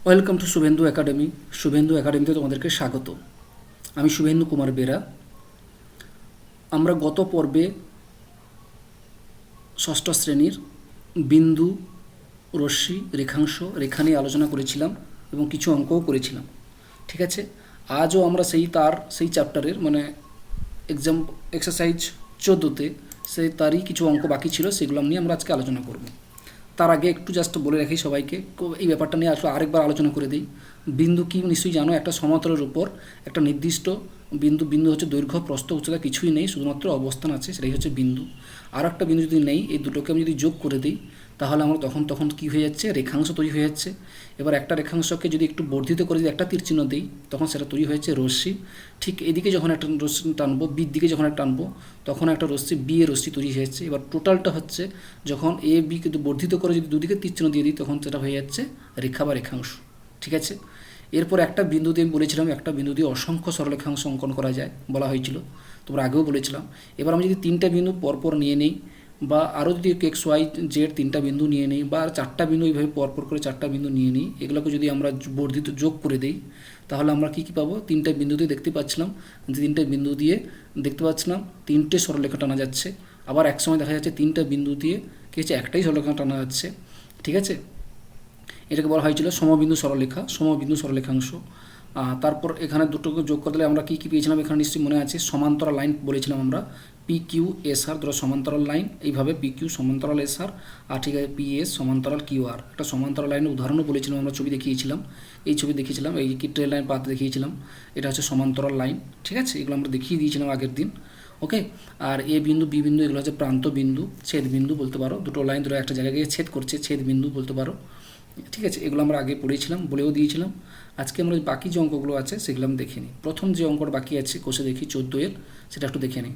Welcome to Suvendu academy. Suvendu একাডেমিতে তোমাদেরকে স্বাগত। আমি শুভেন্দু কুমার বেরা। আমরা গত পর্বে ষষ্ঠ শ্রেণীর বিন্দু, রশ্মি, রেখাংশ, রেখা নিয়ে আলোচনা করেছিলাম এবং কিছু অঙ্কও করেছিলাম। ঠিক আছে, আজও আমরা সেই চ্যাপ্টারের এক্সাম এক্সারসাইজ 14তে তারই কিছু অঙ্ক বাকি ছিল, সেগুলো নিয়ে আমরা আজকে আলোচনা করব। তার আগে একটু জাস্ট বলে রাখি সবাইকে, এই ব্যাপারটা নিয়ে আসলে আরেকবার আলোচনা করে দিই। বিন্দু কি নিশ্চয়ই জানো, একটা সমতলের উপর একটা নির্দিষ্ট বিন্দু হচ্ছে দৈর্ঘ্য, প্রস্থ, উচ্চতা কিছুই নেই, শুধুমাত্র অবস্থান আছে, সেটাই হচ্ছে বিন্দু। আর একটা বিন্দু যদি নেই, এই দুটোকে আমি যদি যোগ করে দিই তাহলে আমরা তখন কী হয়ে যাচ্ছে, রেখাংশ তৈরি হয়ে যাচ্ছে। এবার একটা রেখাংশকে যদি একটু বর্ধিত করে যদি একটা তীর চিহ্ন দিই তখন সেটা তৈরি হয়েছে রশ্মি। ঠিক এদিকে যখন একটা রশ্মি টানবো, বির দিকে যখন একটা টানবো তখন একটা রশ্মি, বি এর রশ্মি তৈরি হয়েছে। এবার টোটালটা হচ্ছে যখন এ বি কিন্তু বর্ধিত করে যদি দুদিকে তীর চিহ্ন দিয়ে দিই তখন সেটা হয়ে যাচ্ছে রেখা বা রেখাংশ। ঠিক আছে, এরপর একটা বিন্দু দিয়ে আমি বলেছিলাম একটা বিন্দু দিয়ে অসংখ্য সরলরেখাংশ অঙ্কন করা যায়, বলা হয়েছিল, তোমরা আগেও বলেছিলাম। এবার আমি যদি তিনটা বিন্দু পরপর নিয়ে নিই, বা আরও যদি এক্স ওয়াই জেড তিনটা বিন্দু নিয়ে নিই, বা চারটা বিন্দু এইভাবে পরপর করে চারটা বিন্দু নিয়ে নিই, এগুলোকে যদি আমরা বর্ধিত যোগ করে দিই তাহলে আমরা কী কী পাবো, তিনটা বিন্দুতে দেখতে পাচ্ছিলাম, তিনটে বিন্দু দিয়ে দেখতে পাচ্ছিলাম তিনটে সরলরেখা টানা যাচ্ছে। আবার একসময় দেখা যাচ্ছে তিনটা বিন্দু দিয়ে কী হচ্ছে, একটাই সরলরেখা টানা যাচ্ছে। ঠিক আছে, এটাকে বলা হয়েছিল সমবিন্দু সরলরেখা, সমবিন্দু সরলরেখাংশ। তারপর এখানে দুটোকে যোগ করে দিলে আমরা কী কী পেয়েছিলাম, এখানে নিশ্চয়ই মনে আছে, সমান্তরাল লাইন বলেছিলাম আমরা, পি কিউ এস আর, ধরো সমান্তরাল লাইন, এইভাবে পি কিউ সমান্তরাল এস আর, ঠিক আছে, পি এস সমান্তরাল কিউ আর। একটা সমান্তরাল লাইনের উদাহরণও বলেছিলাম, আমরা ছবি দেখিয়েছিলাম, এই ছবি দেখিয়েছিলাম, এই কি ট্রেন লাইন পাত দেখিয়েছিলাম, এটা হচ্ছে সমান্তরাল লাইন। ঠিক আছে, এগুলো আমরা দেখিয়ে দিয়েছিলাম আগের দিন। ওকে, আর এ বিন্দু বি বিন্দু এগুলো হচ্ছে প্রান্ত বিন্দু, ছেদ বিন্দু বলতে পারো, দুটো লাইন দুটো একটা জায়গায় গিয়ে ছেদ করছে, ছেদ বিন্দু বলতে পারো। ঠিক আছে, এগুলো আমরা আগে পড়েছিলাম, বলেও দিয়েছিলাম। আজকে আমরা বাকি যে অঙ্কগুলো আছে সেগুলো আমি দেখে নিই। প্রথম যে অঙ্কটা বাকি আছে কোষে দেখি 14 এর, সেটা একটু দেখে নিই।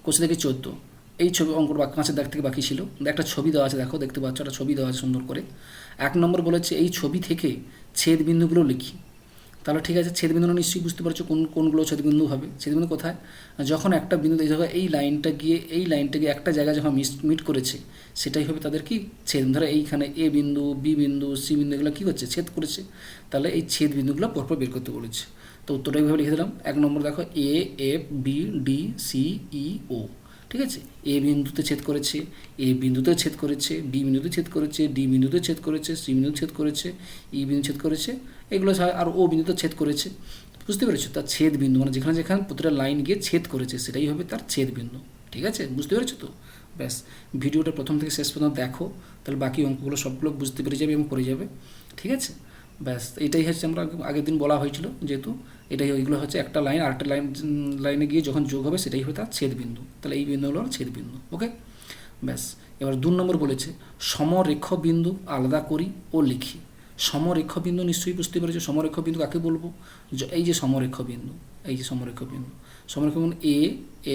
কোষে দেখি 14, এই ছবি অঙ্কটা কাঁচের দাগ থেকে বাকি ছিল, একটা ছবি দেওয়া আছে, দেখো দেখতে পাচ্ছ একটা ছবি দেওয়া আছে সুন্দর করে। 1 নম্বর বলেছে এই ছবি থেকে ছেদ বিন্দুগুলো লিখি। তাহলে ঠিক আছে, ছেদবিন্দু নিশ্চয়ই বুঝতে পারছো কোনগুলো ছেদবিন্দু হবে। ছেদবিন্দু কোথায়, যখন একটা বিন্দু এই জায়গায় এই লাইনটা গিয়ে একটা জায়গায় যখন মিট করেছে সেটাই হবে তাদের কি ছেদ। ধরো এইখানে এ বিন্দু, বি বিন্দু, সি বিন্দু এগুলো কী করছে, ছেদ করেছে, তাহলে এই ছেদ বিন্দুগুলো পরপর বের করতে বলেছে। তো উত্তরটা এইভাবে লিখে দিলাম। 1 নম্বর দেখো A F B D C E O. ঠিক আছে, এ বিন্দুতে ছেদ করেছে, এ বিন্দুতে ছেদ করেছে, বি বিন্দুতে ছেদ করেছে, ডি বিন্দুতে ছেদ করেছে, সি বিন্দুতে ছেদ করেছে, ই বিন্দু ছেদ করেছে, এগুলো আর ও বিন্দুতে ছেদ করেছে। বুঝতে পেরেছো, তার ছেদ বিন্দু যেখানে যেখানে প্রতিটা লাইন গিয়ে ছেদ করেছে সেটাই হবে তার ছেদ বিন্দু। ঠিক আছে, বুঝতে পেরেছো তো? ব্যাস, ভিডিওটা প্রথম থেকে শেষ পর্যন্ত দেখো, তাহলে বাকি অঙ্কগুলো সবগুলো বুঝতে পেরে যাবে এবং করে যাবে। ঠিক আছে, ব্যাস এটাই হচ্ছে আমরা আগের দিন বলা হয়েছিল, যেহেতু এটাই ওইগুলো হচ্ছে একটা লাইন আরেকটা লাইনে গিয়ে যখন যোগ হবে সেটাই হবে তার ছেদ বিন্দু, তাহলে এই বিন্দু হলো ছেদ বিন্দু। ওকে, ব্যাস। এবার 2 নম্বর বলেছে সমরেখ বিন্দু আলাদা করি ও লিখি। সমরেখ বিন্দু নিশ্চয়ই বুঝতে পেরেছো, সমরেখ বিন্দু কাকে বলবো, এই যে সমরেখ বিন্দু, এই যে সমরেখ বিন্দু, সমরেখ বিন্দু এ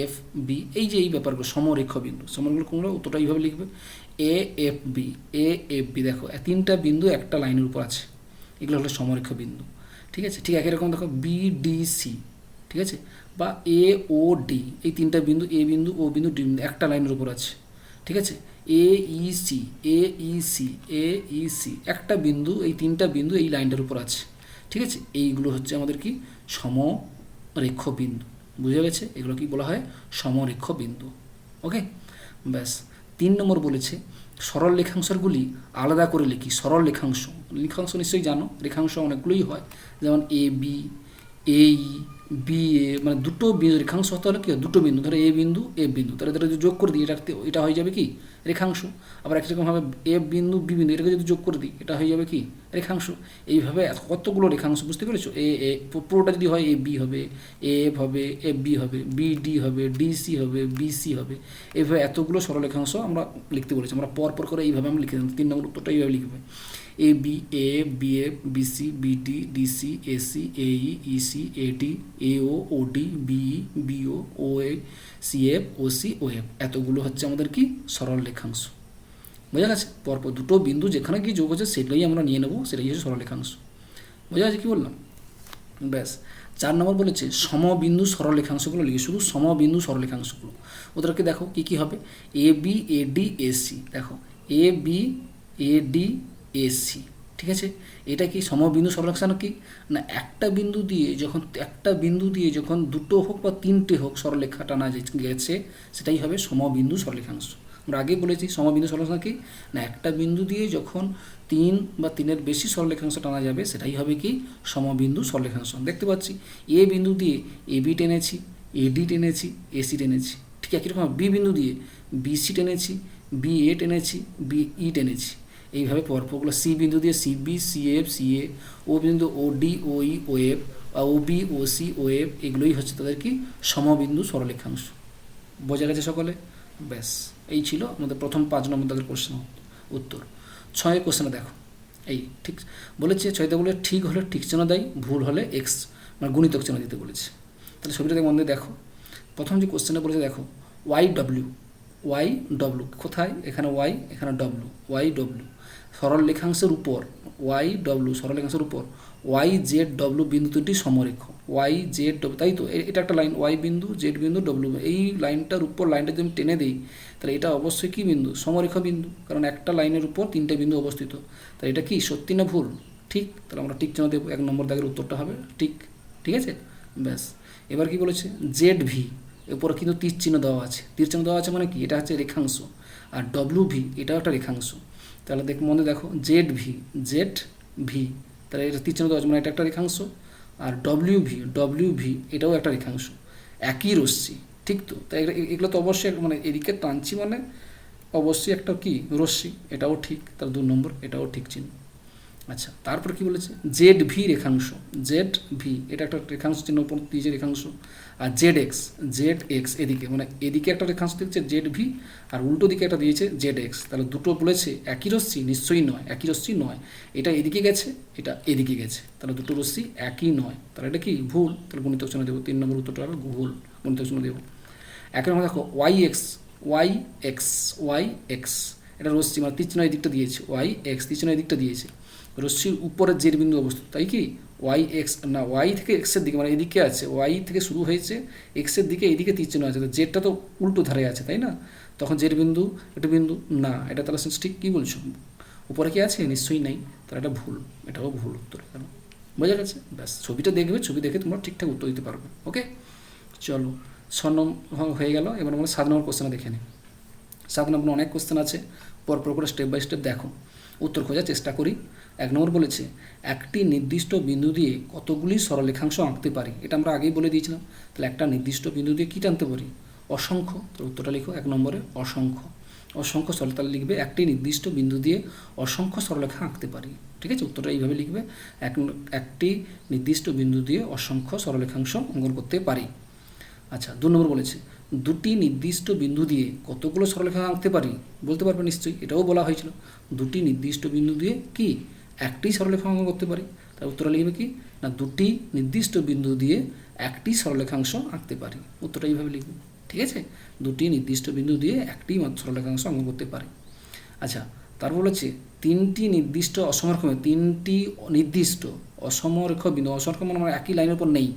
এফ বি, এই যে এই ব্যাপারগুলো সমরেখ বিন্দু, সমরেখগুলো কোনগুলো, উত্তরটা এইভাবে লিখবে A F B, A F B. দেখো তিনটা বিন্দু একটা লাইনের উপর আছে, এগুলো হলো সমরেখ বিন্দু। ঠিক আছে, ঠিক একই রকম দেখো বি ডি সি, ঠিক আছে, বা এ ও ডি, এই তিনটা বিন্দু, এ বিন্দু ও বিন্দু ডি বিন্দু একটা লাইনের উপর আছে। ঠিক আছে, এ ই C, A E C, A E C, একটা বিন্দু, এই তিনটা বিন্দু এই লাইনটার উপর আছে। ঠিক আছে, এইগুলো হচ্ছে আমাদের কি সমরেখ বিন্দু। বুঝে গেছে, এগুলো কি বলা হয়, সমরেখ বিন্দু। ওকে, ব্যাস। 3 নম্বর বলেছে সরল রেখাংশগুলি আলাদা করে লিখি। সরল রেখাংশ, রেখাংশ নিশ্চয়ই জানো, রেখাংশ অনেকগুলোই হয়, যেমন এ B, A E, B A, দুটো বিন্দু রেখাংশ হতে হলে কি হয়, দুটো বিন্দু, ধরো এ বিন্দু এ বিন্দু, তাহলে এটা যদি যোগ করে দিই এটা হয়ে যাবে কি রেখাংশ। আবার একরকমভাবে এ বিন্দু বি বিন্দু, এটাকে যদি যোগ করে দিই এটা হয়ে যাবে কি রেখাংশ। এইভাবে কতগুলো রেখাংশ, বুঝতে পেরেছো, এ পুরোটা যদি হয় এ বি হবে, এ এফ হবে, এফ বি হবে, বি ডি হবে, ডি সি হবে, বি সি হবে, এইভাবে এতগুলো সরলরেখাংশ আমরা লিখতে বলেছি। আমরা পরপর করে এইভাবে আমরা লিখে দিলাম, 3 নম্বর উত্তরটা এইভাবে লিখবে A B, A B F, B C, B D, D C, A C, A E, E C, A D, A O D, B E, B O A, C F, O C, O F, এতগুলো হচ্ছে আমাদের কি সরল রেখাংশ। বোঝা গেছে, পরপর দুটো বিন্দু যেখানে কি যোগ হচ্ছে সেটাই আমরা নিয়ে নেবো, সেটাই হচ্ছে সরল রেখাংশ। বোঝা গেছে কি বললাম? ব্যাস। 4 নম্বর বলেছে সমবিন্দু সরলরেখাংশগুলো লিখি, শুধু সমবিন্দু সরলরেখাংশগুলো। ওদেরকে দেখো কী কী হবে, A B, A D, A C. দেখো A B, A D, A C, ঠিক ঠিক আছে। এটা কি সমবিন্দু সরলরেখা কি না, একটা বিন্দু দিয়ে যখন দুটো হোক বা তিনটে হোক সরলরেখা টানা গেছে সেটাই হবে সমবিন্দু সরলরেখাংশ। আমরা আগে বলেছি সমবিন্দু সরলরেখা কি না, একটা বিন্দু দিয়ে যখন তিন বা তিনের বেশি সরলরেখাংশ টানা যাবে সেটাই হবে কি সমবিন্দু সরলরেখাংশ। দেখতে পাচ্ছি এ বিন্দু দিয়ে এবি টেনেছি, এডি টেনেছি, এসি টেনেছি, ঠিক একই রকম বি বিন্দু দিয়ে বিসি টেনেছি, বিএ টেনেছি, বিই টেনেছি, এইভাবে পরপরগুলো সি বিন্দু দিয়ে সিবি, সিএফ, সিএ, ও বিন্দু ওডি, ওই, ওএফ, ওবি, ওসি, ওএফ, এগুলোই হচ্ছে তাদের কি সমবিন্দু সরলরেখাংশ। বোঝা গেছে সকলে? ব্যাস এই ছিল আমাদের প্রথম 5 নম্বর দাগের কোশ্চেন উত্তর। 6 কোশ্চেনে দেখো, এই ঠিক বলেছে, 6তে বলে ঠিক হলে ঠিক চিহ্ন দেয়, ভুল হলে এক্স মানে গুণিতক চিহ্ন দিতে বলেছে। তাহলে ছবিটাতে মন দিয়ে দেখো, প্রথম যে কোশ্চেনে বলেছে দেখো ওয়াই ডব্লিউ কোথায়, এখানে ওয়াই, এখানে ডব্লিউ, ওয়াই ডব্লিউ সরল রেখাংশের উপর, ওয়াই ডব্লিউ সরল রেখাংশের উপর ওয়াই জেড ডব্লিউ বিন্দু দুটি সমরেখ, ওয়াই জেড ডব্লিউ, তাই তো এটা একটা লাইন, ওয়াই বিন্দু, জেড বিন্দু, ডব্লিউ, এই লাইনটার উপর লাইনটা যদি আমি টেনে দিই তাহলে এটা অবশ্যই কি বিন্দু, সমরেখ বিন্দু, কারণ একটা লাইনের উপর তিনটে বিন্দু অবস্থিত। তাহলে এটা কি সত্যি না ভুল? ঠিক, তাহলে আমরা ঠিক চিহ্ন দেবো, 1 নম্বর দাগের উত্তরটা হবে ঠিক। ঠিক আছে, ব্যাস। এবার কি বলেছে জেড ভি, এরপরে কিন্তু তীর চিহ্ন দেওয়া আছে, তীর চিহ্ন দেওয়া আছে মানে কি এটা হচ্ছে রেখাংশ, আর ডব্লিউ ভি এটাও একটা রেখাংশ। তাহলে মনে দেখো জেড ভি তাহলে এটা তীর চিহ্ন দেওয়া আছে মানে এটা একটা রেখাংশ, আর ডব্লিউ ভি এটাও একটা রেখাংশ, একই রশ্মি, ঠিক তো? তাই এগুলো তো অবশ্যই মানে এদিকে টানছি মানে অবশ্যই একটা কি রশ্মি, এটাও ঠিক, তাহলে 2 নম্বর এটাও ঠিক চিহ্ন। আচ্ছা, তারপর কি বলেছে জেড ভি রেখাংশ, জেড ভি এটা একটা রেখাংশ চিহ্ন উপর দিয়েছে রেখাংশ, আর জেড এক্স এদিকে মানে এদিকে একটা রেখাংশ দিচ্ছে জেড ভি, আর উল্টো দিকে একটা দিয়েছে জেড এক্স। তাহলে দুটো বলেছে একই রশ্মি, নিশ্চয়ই নয়, একই রশ্মি নয়, এটা এদিকে গেছে, এটা এদিকে গেছে, তাহলে দুটো রশ্মি একই নয়, তাহলে এটা কি ভুল, তাহলে গুণিতক চিহ্ন দেবো, 3 নম্বর উত্তরটা হবে ভুল, গুণিতক চিহ্ন দেবো। এক নম্বর দেখো ওয়াই এক্স এটা রশ্মি মানে তীর চিহ্ন এই দিকটা দিয়েছে, ওয়াই এক্স তীর চিহ্ন এই দিকটা দিয়েছে, রশ্মির উপরের জেড বিন্দু অবস্থিত, তাই কি ওয়াই এক্স না ওয়াই থেকে এক্সের দিকে মানে এদিকে আছে, ওয়াই থেকে শুরু হয়েছে এক্সের দিকে, এইদিকে তীর চিহ্ন আছে, তো জেডটা তো উল্টো ধারে আছে তাই না, তখন জেড বিন্দু এটা বিন্দু না, এটা তাহলে ঠিক কী বলছো, উপরে কি আছে, নিশ্চয়ই নেই, তাহলে এটা ভুল, এটাও ভুল উত্তর। কেন বোঝা গেছে? ব্যাস ছবিটা দেখবে, ছবি দেখে তোমরা ঠিকঠাক উত্তর দিতে পারবে। ওকে, চলো 6 নম্বর হয়ে গেল। এবার আমরা 7 নম্বর কোশ্চেনে দেখে নিই। 7 নম্বর অনেক কোশ্চেন আছে, পরপর করে স্টেপ বাই স্টেপ দেখো, উত্তর খোঁজার চেষ্টা করি। 1 নম্বর বলেছে একটি নির্দিষ্ট বিন্দু দিয়ে কতগুলি সরলরেখাংশ আঁকতে পারি, এটা আমরা আগেই বলে দিয়েছিলাম। তাহলে একটা নির্দিষ্ট বিন্দু দিয়ে কী টানতে পারি, অসংখ্য। তো উত্তরটা লিখো 1 নম্বরে অসংখ্য সরল, তাহলে লিখবে একটি নির্দিষ্ট বিন্দু দিয়ে অসংখ্য সরলরেখা আঁকতে পারি। ঠিক আছে, উত্তরটা এইভাবে লিখবে, একটি নির্দিষ্ট বিন্দু দিয়ে অসংখ্য সরলরেখাংশ অঙ্কন করতে পারি। আচ্ছা, 2 নম্বর বলেছে দুটি নির্দিষ্ট বিন্দু দিয়ে কতগুলো সরলরেখা আঁকতে পারি, বলতে পারবে নিশ্চয়ই, এটাও বলা হয়েছিল, দুটি নির্দিষ্ট বিন্দু দিয়ে কি একটি সরলরেখা অঙ্কন করতে পারি। তার উত্তরটা লিখবে কি না দুটি নির্দিষ্ট বিন্দু দিয়ে একটি সরলরেখাংশ আঁকতে পারি, উত্তরটা এইভাবে লিখবে। ঠিক আছে, দুটি নির্দিষ্ট বিন্দু দিয়ে একটি সরলরেখাংশ অঙ্কন করতে পারে। আচ্ছা, তারপর বলেছে তিনটি নির্দিষ্ট অসমরেখ বিন্দু, অসমরেখ মানে একই লাইনের উপর নেই,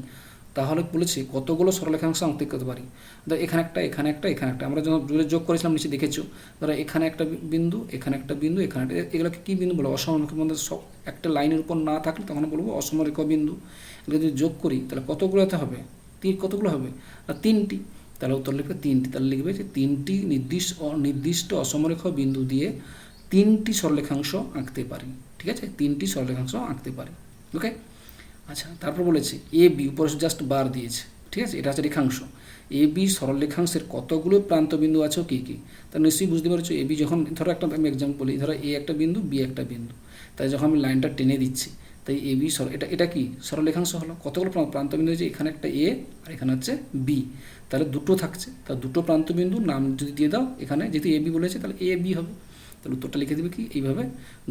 তাহলে বলেছে কতগুলো সরলরেখাংশ আঁকতে করতে পারি। ধরো এখানে একটা, এখানে একটা, এখানে একটা, আমরা যখন যোগ করেছিলাম নিচে দেখেছো, ধরো এখানে একটা বিন্দু, এখানে একটা বিন্দু, এখানে একটা, এগুলোকে কী বিন্দু বলো, অসমরেখ বিন্দু। সব একটা লাইনের উপর না থাকলে তখন বলবো অসমরেখ বিন্দু। এগুলো যদি যোগ করি তাহলে কতগুলোতে হবে, কতগুলো হবে না 3টি, তাহলে উত্তর লিখবে 3টি। তাহলে লিখবে যে 3টি নির্দিষ্ট অসমরেখ বিন্দু দিয়ে 3টি সরলরেখাংশ আঁকতে পারি। ঠিক আছে, 3টি সরলরেখাংশ আঁকতে পারি। ওকে, আচ্ছা, তারপর বলেছে এ বি, উপরে জাস্ট বার দিয়েছে, ঠিক আছে, এটা হচ্ছে রেখাংশ। এ বি সরলরেখাংশের কতগুলো প্রান্তবিন্দু আছে, কী কী, তা নিশ্চয়ই বুঝতে পারছো। এ বি যখন ধরো একটা আমি এক্সাম্পল বলি, ধরো এ একটা বিন্দু, বি একটা বিন্দু, তাই যখন আমি লাইনটা টেনে দিচ্ছি, তাই এ বি এটা কি সরলরেখাংশ হলো, কতগুলো প্রান্তবিন্দু হয়েছে, এখানে একটা এ আর এখানে হচ্ছে বি, তাহলে দুটো থাকছে, তার দুটো প্রান্তবিন্দুর নাম যদি দিয়ে দাও, এখানে যেহেতু এ বি বলেছে তাহলে এ বি হবে, তাহলে উত্তরটা লিখে দেবে কি এইভাবে,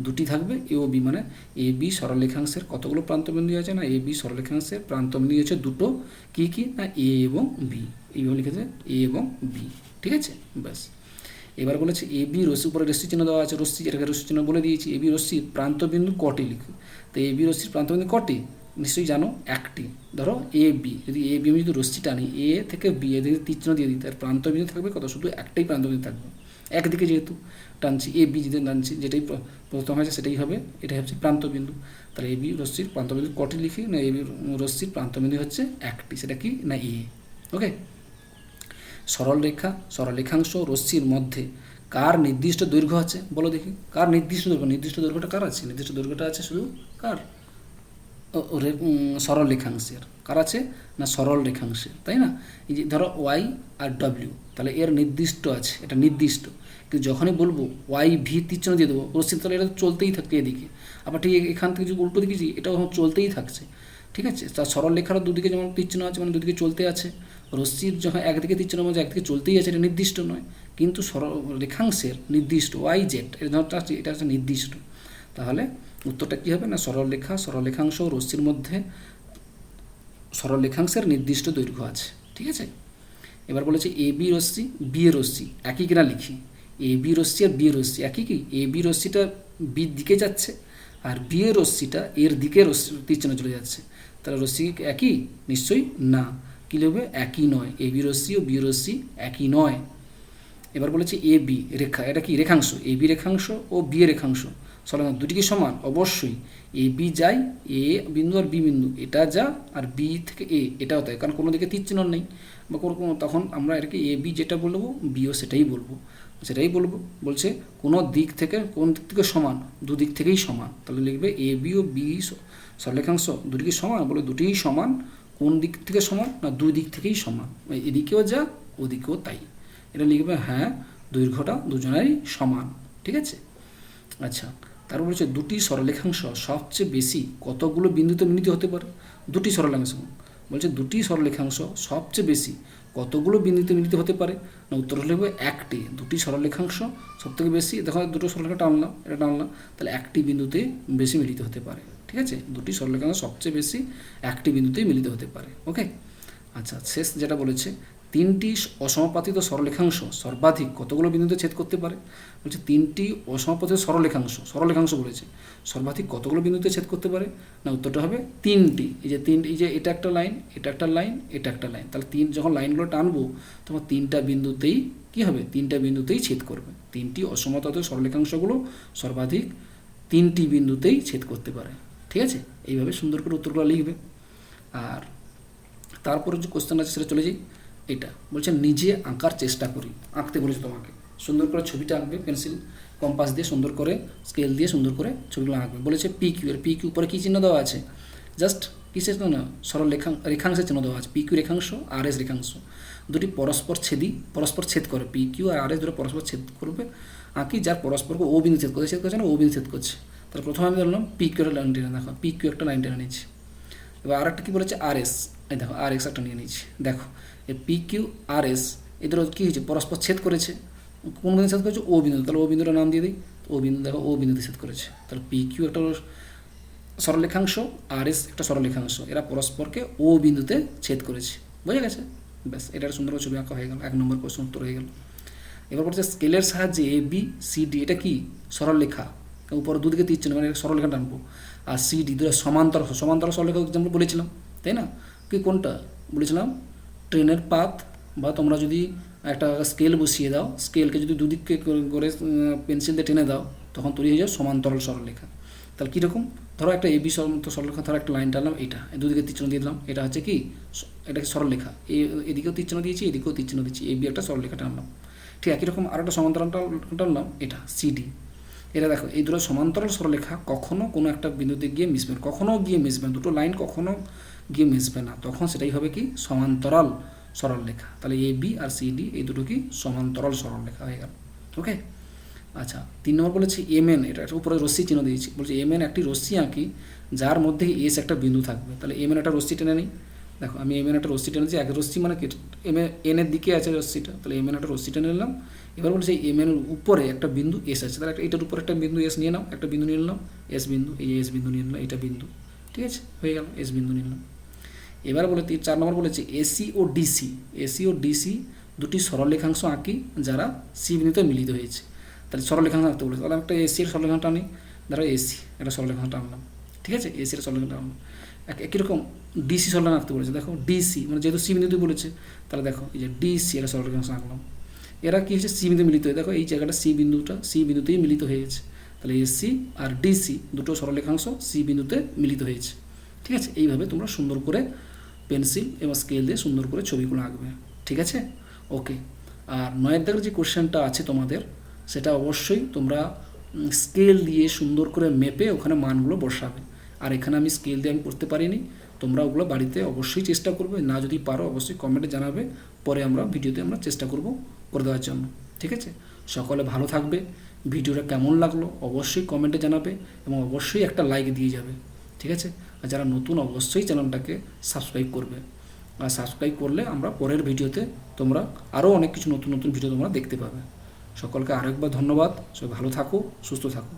দুটি থাকবে এ ও বি, মানে এ বি সরলরেখাংশের কতগুলো প্রান্তবিন্দু আছে না, এ বি সরলরেখাংশের প্রান্তবিন্দু হচ্ছে দুটো, কী কী না এ এবং বি, এইভাবে লিখে দেবে এ এবং বি। ঠিক আছে, ব্যাস। এবার বলেছে এ বি রশ্মি, উপরে রশ্মি চিহ্ন দেওয়া আছে, রশ্মি এটাকে রশ্মি চিহ্ন বলে দিয়েছি। এ বি রশ্মির প্রান্তবিন্দু কটি লিখবে, তো এ বি রশ্মির প্রান্তবিন্দু কটি নিশ্চয়ই জানো, একটি। ধরো এ বি, যদি এ বি আমি যদি রশ্মি টানি এ থেকে বি, এদিকে তীর চিহ্ন দিয়ে দিই, তার প্রান্তবিন্দু থাকবে কত, শুধু একটাই প্রান্তবিন্দু থাকবে একদিকে, যেহেতু টানছি, এ বি যেটা টানছি, যেটাই প্রথম হয়েছে সেটাই হবে, এটাই হচ্ছে প্রান্তবিন্দু। তাহলে এ বি রশ্মির প্রান্তবিন্দু কটি লিখি না, এ বি রশ্মির প্রান্তবিন্দু হচ্ছে একটি, সেটা কি না এ। ওকে, সরলরেখাংশ রশ্মির মধ্যে কার নির্দিষ্ট দৈর্ঘ্য আছে বলো দেখি, কার নির্দিষ্ট দৈর্ঘ্য, নির্দিষ্ট দৈর্ঘ্যটা কার আছে, নির্দিষ্ট দৈর্ঘ্যটা আছে শুধু কার, সরল রেখাংশের। কার আছে না সরল রেখাংশের, তাই না। এই যে ধরো ওয়াই আর ডব্লিউ, তাহলে এর নির্দিষ্ট আছে, এটা নির্দিষ্ট। কিন্তু যখনই বলবো ওয়াই ভি তীর দিয়ে দেবো রশ্মি, তাহলে এটা চলতেই থাকছে এদিকে। আবার ঠিক এখান থেকে যদি উল্টো দিকে যাই, এটাও চলতেই থাকছে, ঠিক আছে। তার সরল রেখারও দুদিকে যেমন তীর আছে, মানে দুদিকে চলতে আছে। রশ্মির যখন একদিকে তীর মানে একদিকে চলতেই আছে, এটা নির্দিষ্ট নয়। কিন্তু সরল রেখাংশের নির্দিষ্ট ওয়াই জেড, এটা হচ্ছে নির্দিষ্ট। তাহলে উত্তরটা কী হবে না, সরলরেখাংশ ও রশ্মির মধ্যে সরলরেখাংশের নির্দিষ্ট দৈর্ঘ্য আছে, ঠিক আছে। এবার বলেছে এ বি রশ্মি বি এর রশ্মি একই কিনা লিখি। A B Rashmi R B এর রশ্মি একই কি, এ বি রশ্মিটা বির দিকে যাচ্ছে আর বি এর রশ্মিটা এর দিকে তীর চিহ্ন চলে যাচ্ছে, তাহলে রশ্মি একই নিশ্চয়ই না, কী লিখবে একই নয়, A B Rashmi O B রশ্মি একই নয়। এবার বলেছে এ বি রেখা, এটা কি রেখাংশ, এ বি রেখাংশ ও বি এর রেখাংশ সমান, দুটি কি সমান, অবশ্যই। এ বি যায় এ বিন্দু আর বি বিন্দু, এটা যা, আর বি থেকে এ এটাও তাই, কারণ কোনো দিকে তীর চিহ্ন নেই বা কোনো, তখন আমরা এটাকে এ বি যেটা বলবো বিও সেটাই বলবো। বলছে কোনো দিক থেকে, কোন দিক থেকে সমান, দুদিক থেকেই সমান, তাহলে লিখবে এ বি ও বি সরলরেখাংশ দুটি কি সমান, বলে দুটিই সমান। কোন দিক থেকে সমান না, দুই দিক থেকেই সমান, এদিকেও যা ওদিকেও তাই। এটা লিখবে হ্যাঁ, দৈর্ঘ্যটা দুজনেরই সমান, ঠিক আছে। আচ্ছা, তারপর বলছে দুটি সরলরেখাংশ সবচেয়ে বেশি কতগুলো বিন্দুতে মিলিত হতে পারে। দুটি সরলরেখাংশ বলছে, দুটি সরলরেখাংশ সবচেয়ে বেশি কতগুলো বিন্দুতে মিলিত হতে পারে না, উত্তর লিখবে একটি। দুটি সরলরেখাংশ সবথেকে বেশি, দেখো দুটো সরলরেখা টানলাম, এটা টানলাম, তাহলে একটি বিন্দুতে বেশি মিলিত হতে পারে, ঠিক আছে। দুটি সরলরেখাংশ সবচেয়ে বেশি একটি বিন্দুতেই মিলিত হতে পারে। ওকে, আচ্ছা, শেষ যেটা বলেছে তিনটি অসমাপতিত সরলরেখাংশ সর্বাধিক কতগুলো বিন্দুতে ছেদ করতে পারে। বলছে তিনটি অসমাপতিত সরলরেখাংশ বলেছে সর্বাধিক কতগুলো বিন্দুতে ছেদ করতে পারে না, উত্তরটা হবে তিনটি। এই যে এটা একটা লাইন, এটা একটা লাইন, এটা একটা লাইন, তাহলে যখন লাইনগুলো টানবো তখন তিনটা বিন্দুতেই কী হবে, তিনটা বিন্দুতেই ছেদ করবে। তিনটি অসমাপতিত সরলরেখাংশগুলো সর্বাধিক তিনটি বিন্দুতেই ছেদ করতে পারে, ঠিক আছে। এইভাবে সুন্দর করে উত্তরগুলো লিখবে। আর তারপরে যে কোশ্চেন আছে সেটা চলে যাই। এটা বলছে নিজে আঁকার চেষ্টা করি, আঁকতে বলেছে তোমাকে, সুন্দর করে ছবিটা আঁকবে, পেন্সিল কম্পাস দিয়ে সুন্দর করে, স্কেল দিয়ে সুন্দর করে ছবিগুলো আঁকবে। বলেছে পি কিউ, এর পি কিউ উপরে কী চিহ্ন দেওয়া আছে, জাস্ট কিসের চিহ্ন না, সরল রেখাংশের চিহ্ন দেওয়া আছে। পি কিউ রেখাংশ, আর এস রেখাংশ, দুটি পরস্পর ছেদ করে, পি কিউ আর আর এস দুটো পরস্পর ছেদ করবে। আঁকি যার পরস্পরকে ও বিন্দু ছেদ করছে না, ও বিন্দু ছেদ করছে। তাহলে প্রথমে আমি ধরলাম পি কিউ একটা লাইন টেনে, দেখো পি কিউ একটা লাইন টেনে নিচ্ছি। এবার আর একটা কী বলেছে আর এস, এই দেখো আর এক্স একটা নিয়ে নিচ্ছি। দেখো এই পি কিউ আর এস এদের কী হয়েছে, পরস্পর ছেদ করেছে। কোন বিন্দু ছেদ করেছে, ও বিন্দু, তাহলে ও বিন্দুটার নাম দিয়ে দিই। ও বিন্দু, দেখো ও বিন্দুতে ছেদ করেছে, তাহলে পি কিউ একটা সরলরেখাংশ, আর এস একটা সরলরেখাংশ, এরা পরস্পরকে ও বিন্দুতে ছেদ করেছে, বোঝা গেছে। ব্যাস, এটা সুন্দর ছবি আঁকা হয়ে গেল, 1 নম্বর প্রশ্ন উত্তর হয়ে গেল। এবার বলছে স্কেলের সাহায্যে এ বি সি ডি, এটা কি সরলরেখা, উপরে দুদিকে তীর চিহ্ন মানে সরলরেখা টানবো, আর সি ডি দুটো সমান্তর সরলরেখা এক্সাম্পল বলেছিলাম, তাই না। কি কোনটা বলেছিলাম, ট্রেনের পাত, বা তোমরা যদি একটা স্কেল বসিয়ে দাও, স্কেলকে যদি দুদিককে করে পেন্সিল দিয়ে টেনে দাও, তখন তৈরি হয়ে যাবে সমান্তরাল সরলরেখা। তাহলে কীরকম, ধরো একটা এবি সরলরেখা, ধরো একটা লাইন টানলাম, এটা দুদিকে তীর চিহ্ন দিয়ে দিলাম, এটা হচ্ছে কি, এটাকে সরলরেখা, এদিকেও তীর চিহ্ন দিয়েছি, এদিকেও তীর চিহ্ন দিচ্ছি, এবি একটা সরলরেখা টানলাম। ঠিক একই রকম আর একটা সমান্তরাল টানলাম, এটা সিডি। এটা দেখো এই দুটো সমান্তরাল সরলরেখা কখনো কোনো একটা বিন্দুতে গিয়ে মিশবে না, কখনো গিয়ে মিশবে না, দুটো লাইন কখনো গিয়ে মিশবে না, তখন সেটাই হবে কি সমান্তরাল সরলরেখা। তাহলে A B R C D এই দুটো কি সমান্তরাল সরলরেখা হয়ে গেল। ওকে, আচ্ছা 3 নম্বর বলেছি এম এন, এটা উপরে রশ্মি চিহ্ন দিয়েছি, বলছে এম এন একটি রশ্মি আঁকি যার মধ্যে এস একটা বিন্দু থাকবে। তাহলে এম এন একটা রশ্মি টেনে নিই, দেখো আমি এম এন একটা রশ্মি টেনেছি, এক রশ্মি মানে এন এর দিকে আছে রশ্মিটা, তাহলে এম এন একটা রশ্মি টেনে নিলাম। এবার বলছে এম এন এর উপরে একটা বিন্দু এস আছে, তাহলে এটার উপরে একটা বিন্দু এস নিয়ে নাও, একটা বিন্দু নিয়ে নিলাম এস বিন্দু, এই এস বিন্দু নিয়ে নিলাম, এটা বিন্দু, ঠিক আছে হয়ে গেল, এস বিন্দু নিলাম। এবার বলে 4 নম্বর বলেছে এসি ও ডিসি দুটি সরলরেখাংশ আঁকি যারা সি বিন্দুতে মিলিত হয়েছে। তাহলে সরলরেখাংশ আঁকতে বলেছে, তাহলে একটা এসি এর সরলরেখা টানি, ধরো এসি একটা সরলরেখা টানলাম, ঠিক আছে, এসি এর সরলরেখা টানলাম। একই রকম ডিসি সরলরেখা আঁকতে বলেছে, দেখো ডিসি মানে যেহেতু সি বিন্দুতে বলেছে, তাহলে দেখো এই যে ডিসি একটা সরলরেখাংশ আঁকলাম। এরা কী হচ্ছে সি বিন্দু মিলিত হয়ে, দেখো এই জায়গাটা সি বিন্দুটা সি বিন্দুতেই মিলিত হয়ে গেছে, তাহলে এসি আর ডিসি দুটো সরলরেখাংশ সি বিন্দুতে মিলিত হয়েছে। ঠিক আছে, এইভাবে তোমরা সুন্দর করে পেন্সিল এবং স্কেল দিয়ে সুন্দর করে ছবিগুলো আঁকবে। ঠিক আছে, ওকে। আর 9 দাগের যে কোশ্চেনটা আছে তোমাদের, সেটা অবশ্যই তোমরা স্কেল দিয়ে সুন্দর করে মেপে ওখানে মানগুলো বসাবে। আর এখানে আমি স্কেল দিয়ে আমি করতে পারিনি, তোমরা ওগুলো বাড়িতে অবশ্যই চেষ্টা করবে, না যদি পারো অবশ্যই কমেন্টে জানাবে, পরে আমরা ভিডিওতে আমরা চেষ্টা করব করে দেওয়ার জন্য। ঠিক আছে, সকলে ভালো থাকবে। ভিডিওটা কেমন লাগলো অবশ্যই কমেন্টে জানাবে এবং অবশ্যই একটা লাইক দিয়ে যাবে। ঠিক আছে, আর যারা নতুন অবশ্যই চ্যানেলটাকে সাবস্ক্রাইব করবে, আর সাবস্ক্রাইব করলে আমরা পরের ভিডিওতে তোমরা আরও অনেক কিছু নতুন নতুন ভিডিও তোমরা দেখতে পাবে। সকলকে আরেকবার ধন্যবাদ, সবাই ভালো থাকো, সুস্থ থাকো।